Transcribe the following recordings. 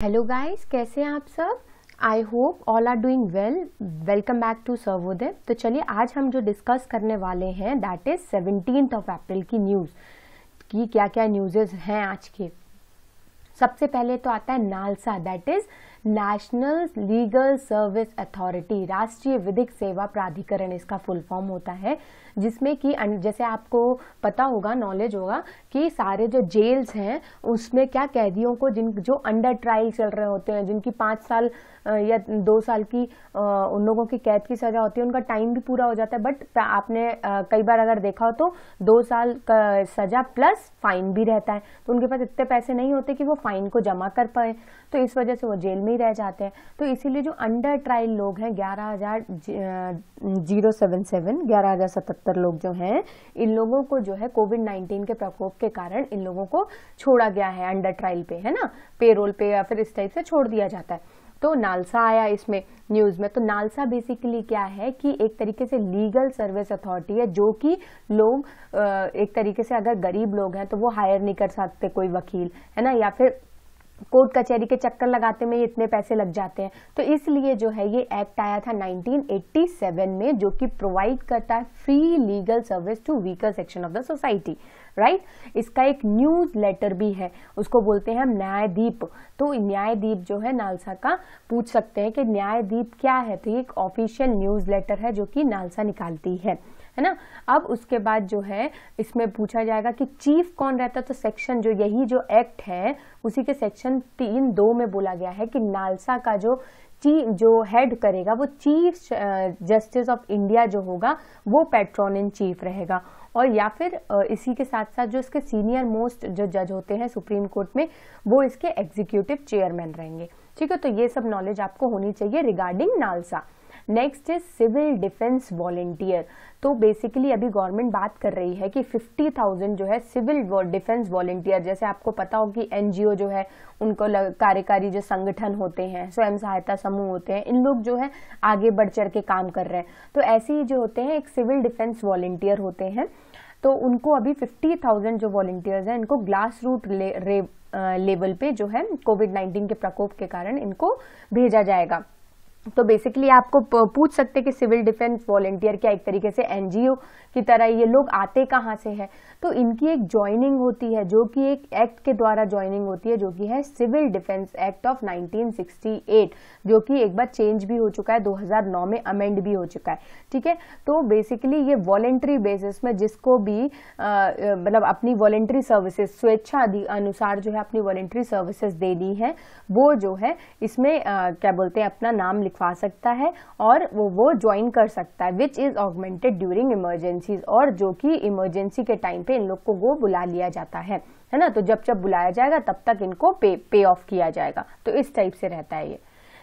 Hello guys, कैसे हैं आप सब। I hope all are doing well. Welcome back to Sarvodaya. तो चलिए आज हम जो डिस्कस करने वाले हैं that is 17th of April की न्यूज़ की क्या क्या न्यूज़ेस हैं आज के। सबसे पहले तो आता है NALSA, that is national legal service authority, राष्ट्रीय विधिक सेवा प्राधिकरण इसका फुल फॉर्म होता है, जिसमें कि जैसे आपको पता होगा, नॉलेज होगा कि सारे जो जेल्स हैं उसमें क्या कैदियों को जो अंडर ट्रायल चल रहे होते हैं, जिनकी 5 साल या 2 साल की उन लोगों की कैद की सजा होती है, उनका टाइम भी पूरा हो जाता है, बट आपने कई बार अगर देखा हो तो 2 साल का सजा प्लस फाइन भी रहता है, तो उनके पास इतने पैसे नहीं होते कि वो फाइन को जमा कर पाए, तो इस वजह से वो जेल में ही रह जाते हैं। तो इसीलिए जो अंडर ट्रायल लोग हैं 11,077 लोग जो हैं, इन लोगों को जो है कोविड-19 के प्रकोप के कारण इन लोगों को छोड़ा गया है अंडर ट्रायल पे, है ना, पेरोल पे या फिर इस टाइप से छोड़ दिया जाता है। तो नालसा आया इसमें न्यूज में। तो नालसा बेसिकली क्या है कि एक तरीके से लीगल सर्विस अथॉरिटी है, जो कि लोग एक तरीके से अगर गरीब लोग हैं तो वो हायर नहीं कर सकते कोई वकील, है ना, या फिर कोर्ट कचहरी के चक्कर लगाते में इतने पैसे लग जाते हैं, तो इसलिए जो है ये एक्ट आया था 1987 में, जो कि प्रोवाइड करता है free legal service to weaker section of the society, right. इसका एक न्यूज लेटर भी है, उसको बोलते हैं हम न्यायदीप। तो न्यायदीप जो है नालसा का, पूछ सकते हैं कि न्यायदीप क्या है, तो ये एक ऑफिशियल न्यूज लेटर है जो कि नालसा निकालती है ना। अब उसके बाद जो है इसमें पूछा जाएगा कि चीफ कौन रहता है, तो सेक्शन जो यही जो एक्ट है उसी के सेक्शन 3(2) में बोला गया है कि नालसा का जो हेड करेगा वो चीफ जस्टिस ऑफ इंडिया जो होगा वो पैट्रॉन इन चीफ रहेगा, और या फिर इसी के साथ साथ जो इसके सीनियर मोस्ट जो जज होते हैं सुप्रीम कोर्ट में, वो इसके एग्जीक्यूटिव चेयरमैन रहेंगे। ठीक है, तो ये सब नॉलेज आपको होनी चाहिए regarding NALSA. Next is civil defence volunteer. तो बेसिकली अभी गवर्नमेंट बात कर रही है कि 50,000 जो है सिविल डिफेंस वॉलेंटियर, जैसे आपको पता हो कि एनजीओ जो है उनको कार्यकारी जो संगठन होते हैं, स्वयं सहायता समूह होते हैं, इन लोग जो है आगे बढ़ चढ़ के काम कर रहे हैं, तो ऐसे ही जो होते हैं एक सिविल डिफेंस वॉलेंटियर होते हैं। तो उनको अभी 50,000 जो वॉलेंटियर्स हैं इनको ग्लास रूट लेवल पे जो है कोविड-19 के प्रकोप के कारण इनको भेजा जाएगा। तो बेसिकली आपको पूछ सकते हैं कि सिविल डिफेंस वॉलेंटियर क्या एक तरीके से एनजीओ की तरह ये लोग आते कहाँ से हैं, तो इनकी एक ज्वाइनिंग होती है जो कि एक एक्ट के द्वारा ज्वाइनिंग होती है, जो कि है सिविल डिफेंस एक्ट ऑफ 1968, जो कि एक बार चेंज भी हो चुका है, 2009 में अमेंड भी हो चुका है। ठीक है, तो बेसिकली ये वॉलेंट्री बेसिस में जिसको भी मतलब अपनी वॉलेंट्री सर्विसेज स्वेच्छा अनुसार जो है अपनी वॉलेंट्री सर्विसेज देनी है, वो जो है इसमें क्या बोलते हैं अपना नाम लिखवा सकता है और वो ज्वाइन कर सकता है, which is augmented during emergencies, और जो कि इमरजेंसी के टाइम पे इन लोग को वो बुला लिया जाता है ना। तो जब जब बुलाया जाएगा तब तक इनको पे ऑफ किया जाएगा, तो इस टाइप से रहता है ये।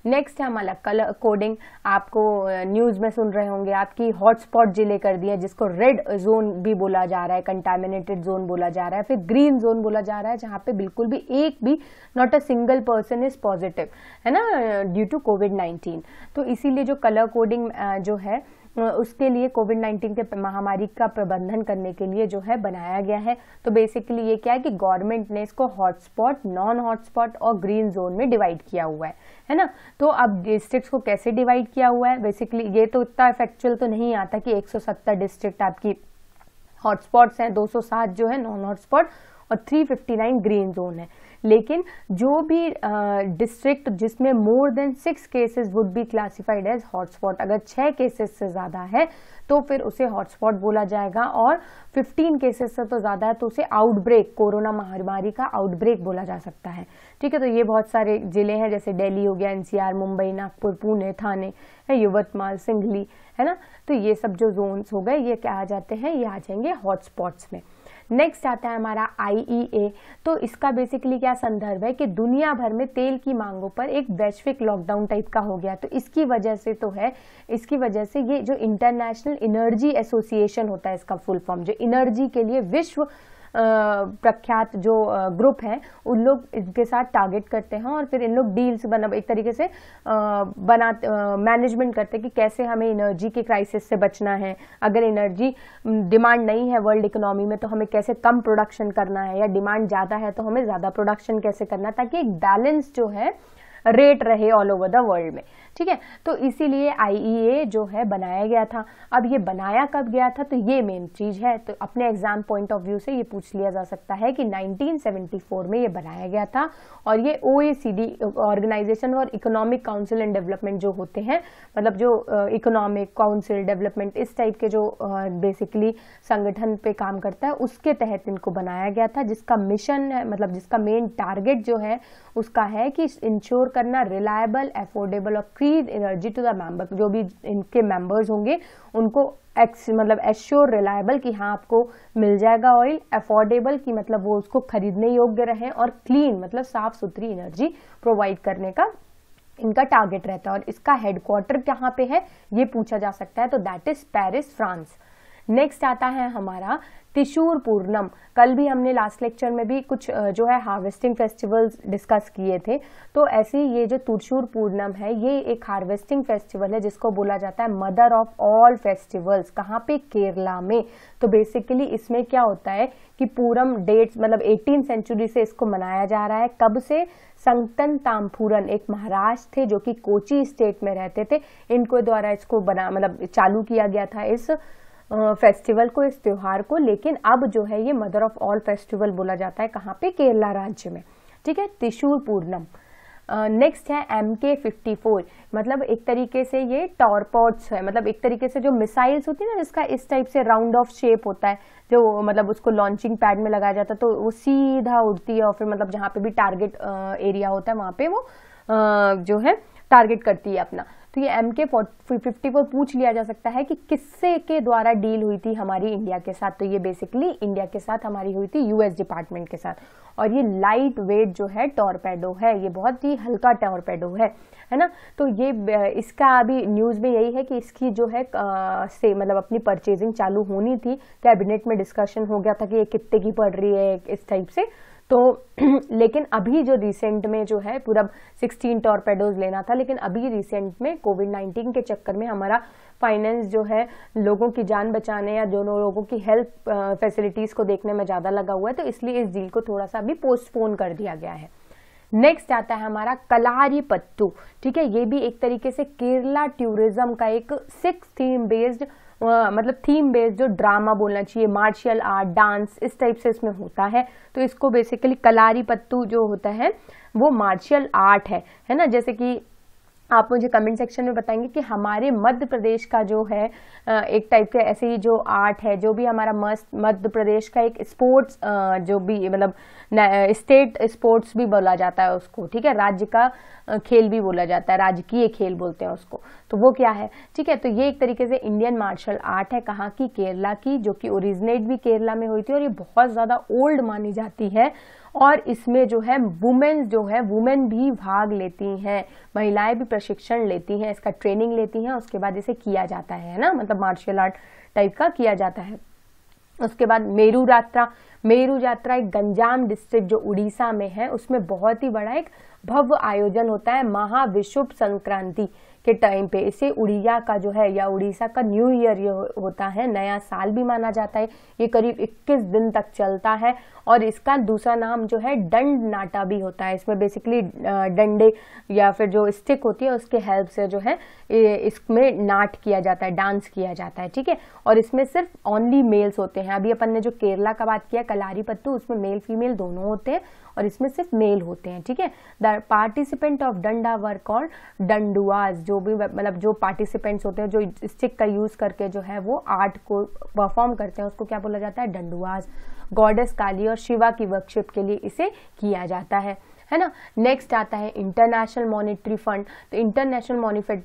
नेक्स्ट है हमारा कलर कोडिंग। आपको न्यूज में सुन रहे होंगे आपकी हॉटस्पॉट जिले कर दिए, जिसको रेड जोन भी बोला जा रहा है, कंटामिनेटेड जोन बोला जा रहा है, फिर ग्रीन जोन बोला जा रहा है, जहां पे बिल्कुल भी एक भी not a single person is positive, है ना, ड्यू टू कोविड-19। तो इसीलिए जो कलर कोडिंग जो है उसके लिए कोविड-19 के महामारी का प्रबंधन करने के लिए जो है बनाया गया है। तो बेसिकली ये क्या है कि गवर्नमेंट ने इसको हॉटस्पॉट, नॉन हॉटस्पॉट और ग्रीन जोन में डिवाइड किया हुआ है ना। तो अब डिस्ट्रिक्ट्स को कैसे डिवाइड किया हुआ है, बेसिकली ये तो इतना फैक्चुअल तो नहीं आता कि 170 डिस्ट्रिक्ट आपकी हॉटस्पॉट्स हैं, 207 जो है नॉन हॉटस्पॉट और 359 ग्रीन जोन है, लेकिन जो भी डिस्ट्रिक्ट जिसमें more than 6 cases would be classified as hotspot, अगर 6 केसेस से ज्यादा है तो फिर उसे हॉटस्पॉट बोला जाएगा, और 15 केसेस से तो ज्यादा है तो उसे आउटब्रेक, कोरोना महामारी का आउटब्रेक बोला जा सकता है। ठीक है, तो ये बहुत सारे जिले हैं, जैसे दिल्ली हो गया, एनसीआर, मुंबई, नागपुर, पुणे, थाने, यवतमाल, सिंगली, है ना। तो ये सब जो जोन्स हो गए ये क्या आ जाते हैं, ये आ जाएंगे हॉटस्पॉट्स में। नेक्स्ट आता है हमारा IEA। तो इसका बेसिकली क्या संदर्भ है कि दुनिया भर में तेल की मांगों पर एक वैश्विक लॉकडाउन टाइप का हो गया, तो इसकी वजह से तो है, इसकी वजह से ये जो इंटरनेशनल एनर्जी एसोसिएशन होता है, इसका फुल फॉर्म जो एनर्जी के लिए विश्व प्रख्यात जो ग्रुप है उन लोग इनके साथ टारगेट करते हैं और फिर इन लोग डील्स मतलब एक तरीके से मैनेजमेंट करते हैं कि कैसे हमें एनर्जी के क्राइसिस से बचना है, अगर एनर्जी डिमांड नहीं है वर्ल्ड इकोनॉमी में तो हमें कैसे कम प्रोडक्शन करना है, या डिमांड ज़्यादा है तो हमें ज़्यादा प्रोडक्शन कैसे करना है, ताकि एक बैलेंस जो है रेट रहे ऑल ओवर द वर्ल्ड में। ठीक है, तो इसीलिए IEA जो है बनाया गया था। अब ये बनाया कब गया था, तो ये मेन चीज है। तो अपने एग्जाम पॉइंट ऑफ व्यू से ये पूछ लिया जा सकता है कि 1974 में ये बनाया गया था, और ये OECD ऑर्गेनाइजेशन और इकोनॉमिक काउंसिल एंड डेवलपमेंट जो होते हैं, मतलब जो इकोनॉमिक काउंसिल डेवलपमेंट इस टाइप के जो बेसिकली संगठन पे काम करता है, उसके तहत इनको बनाया गया था, जिसका मिशन है, मतलब जिसका मेन टारगेट जो है उसका है कि इंश्योर करना रिलायबल, अफोर्डेबल और clean energy to the member. जो भी इनके मेंबर्स होंगे उनको मतलब एश्योर रिलायबल कि हाँ आपको मिल जाएगा ऑयल, अफोर्डेबल की मतलब वो उसको खरीदने योग्य रहे, और क्लीन मतलब साफ सुथरी एनर्जी प्रोवाइड करने का इनका टारगेट रहता है। और इसका हेडक्वार्टर कहाँ पे है ये पूछा जा सकता है, तो that is Paris, France. Next आता है हमारा त्रिशूर पूर्णम। कल भी हमने लास्ट लेक्चर में भी कुछ जो है हार्वेस्टिंग फेस्टिवल्स डिस्कस किए थे, तो ऐसे ही ये जो त्रिशूर पूर्णम है ये एक हार्वेस्टिंग फेस्टिवल है जिसको बोला जाता है मदर ऑफ ऑल फेस्टिवल्स। कहाँ पे, केरला में। तो बेसिकली इसमें क्या होता है कि पूरम डेट्स मतलब 18वीं सेंचुरी से इसको मनाया जा रहा है। कब से, संगतन ताम्फूरन एक महाराष्ट्र थे जो कि कोची स्टेट में रहते थे, इनको द्वारा इसको बना मतलब चालू किया गया था इस फेस्टिवल को, इस त्योहार को। लेकिन अब जो है ये मदर ऑफ ऑल फेस्टिवल बोला जाता है, कहाँ पे, केरला राज्य में। ठीक है, त्रिशूर पूर्णम। नेक्स्ट है MK-54, मतलब एक तरीके से ये टॉरपॉड्स है, मतलब एक तरीके से जो मिसाइल्स होती है ना जिसका इस टाइप से राउंड ऑफ शेप होता है, जो मतलब उसको लॉन्चिंग पैड में लगाया जाता है तो वो सीधा उड़ती है, और फिर मतलब जहाँ पे भी टारगेट एरिया होता है वहां पे वो जो है टारगेट करती है अपना। तो ये MK-54 पूछ लिया जा सकता है कि किससे के द्वारा डील हुई थी हमारी इंडिया के साथ, तो ये बेसिकली इंडिया के साथ हमारी हुई थी US डिपार्टमेंट के साथ। और ये लाइट वेट जो है टॉर्पेडो है, ये बहुत ही हल्का टॉर्पेडो है ना। तो ये इसका अभी न्यूज में यही है कि इसकी जो है से मतलब अपनी परचेजिंग चालू होनी थी, कैबिनेट में डिस्कशन हो गया था कि ये कितने की पड़ रही है इस टाइप से। तो लेकिन अभी जो रिसेंट में जो है पूरा 16 टॉर्पेडोज लेना था, लेकिन अभी रिसेंट में कोविड-19 के चक्कर में हमारा फाइनेंस जो है लोगों की जान बचाने या दोनों लोगों की हेल्थ फैसिलिटीज को देखने में ज्यादा लगा हुआ है, तो इसलिए इस डील को थोड़ा सा अभी पोस्टपोन कर दिया गया है। नेक्स्ट आता है हमारा कलारीपत्तू। ठीक है, ये भी एक तरीके से केरला टूरिज्म का एक 6 थीम बेस्ड मतलब थीम बेस्ड जो ड्रामा बोलना चाहिए, मार्शल आर्ट, डांस इस टाइप से इसमें होता है। तो इसको बेसिकली कलारीपत्तू जो होता है वो मार्शल आर्ट है ना। जैसे कि आप मुझे कमेंट सेक्शन में बताएंगे कि हमारे मध्य प्रदेश का जो है एक टाइप के ऐसे ही जो आर्ट है, जो भी हमारा मध्य प्रदेश का एक स्पोर्ट्स जो भी मतलब स्टेट स्पोर्ट्स भी बोला जाता है उसको। ठीक है, राज्य का खेल भी बोला जाता है, राजकीय खेल बोलते हैं उसको, तो वो क्या है। ठीक है, तो ये एक तरीके से इंडियन मार्शल आर्ट है, कहाँ की, केरला की, जो कि ओरिजिनेट भी केरला में हुई थी और ये बहुत ज्यादा ओल्ड मानी जाती है। और इसमें जो है वुमेन भी भाग लेती हैं, महिलाएं भी प्रशिक्षण लेती हैं, इसका ट्रेनिंग लेती हैं, उसके बाद इसे किया जाता है ना, मतलब मार्शल आर्ट टाइप का किया जाता है। उसके बाद मेरू यात्रा एक गंजाम डिस्ट्रिक्ट जो उड़ीसा में है, उसमें बहुत ही बड़ा एक भव्य आयोजन होता है महाविषुव संक्रांति के टाइम पे। इसे उड़िया का जो है या उड़ीसा का न्यू ईयर ये होता है, नया साल भी माना जाता है। ये करीब 21 दिन तक चलता है और इसका दूसरा नाम जो है दंड नाटा भी होता है। इसमें बेसिकली डंडे या फिर जो स्टिक होती है उसके हेल्प से जो है इसमें नाट किया जाता है, डांस किया जाता है। ठीक है, और इसमें सिर्फ ओनली मेल्स होते हैं। अभी अपन ने जो केरला का बात किया कलारीपत्तू, उसमें मेल फीमेल दोनों होते हैं और इसमें सिर्फ मेल होते हैं। ठीक है, द पार्टिसिपेंट ऑफ डंडा वर कॉल्ड डंडुआज। जो भी मतलब जो पार्टिसिपेंट्स होते हैं जो स्टिक का यूज करके जो है वो आर्ट को परफॉर्म करते हैं, उसको क्या बोला जाता है, डंडुआज। गॉडेस काली और शिवा की वर्कशिप के लिए इसे किया जाता है ना। नेक्स्ट आता है इंटरनेशनल मॉनेटरी फंड। तो इंटरनेशनल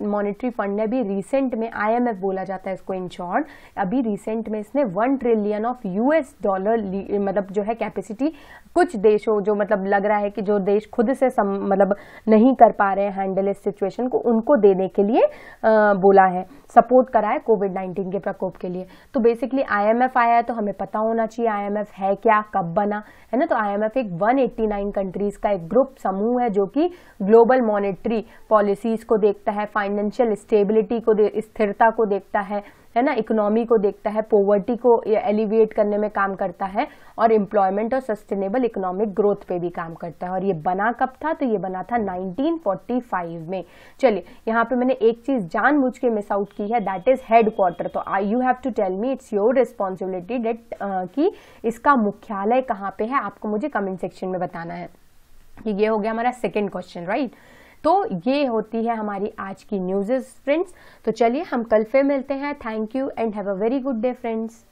मॉनेटरी फंड ने भी रिसेंट में, IMF बोला जाता है इसको इन शॉर्ट, अभी रिसेंट में इसने $1 ट्रिलियन ऑफ US डॉलर मतलब जो है कैपेसिटी कुछ देशों जो मतलब लग रहा है कि जो देश खुद से मतलब नहीं कर पा रहे हैं हैंडल इस सिचुएशन को, उनको देने के लिए बोला है, सपोर्ट करा है कोविड-19 के प्रकोप के लिए। तो बेसिकली IMF आया है तो हमें पता होना चाहिए IMF है क्या, कब बना, है ना। तो IMF एक 189 कंट्रीज का एक ग्रुप समूह है जो कि ग्लोबल मॉनेटरी पॉलिसीज को देखता है, फाइनेंशियल स्टेबिलिटी को, स्थिरता को देखता है ना, इकोनॉमी को देखता है, पॉवर्टी को एलिविएट करने में काम करता है और एम्प्लॉयमेंट और सस्टेनेबल इकोनॉमिक ग्रोथ पे भी काम करता है। और ये बना कब था? तो ये बना था 1945 में। चलिए, यहाँ पे मैंने एक चीज जानबूझ के मिस आउट की है, दैट इज हेडक्वार्टर। तो you have to tell me, it's your responsibility that कि इसका मुख्यालय कहाँ पे है, आपको मुझे कमेंट सेक्शन में बताना है। ये हो गया हमारा सेकेंड क्वेश्चन, राइट। तो ये होती है हमारी आज की न्यूज़ फ्रेंड्स। तो चलिए हम कल फिर मिलते हैं। Thank you and have a very good day friends.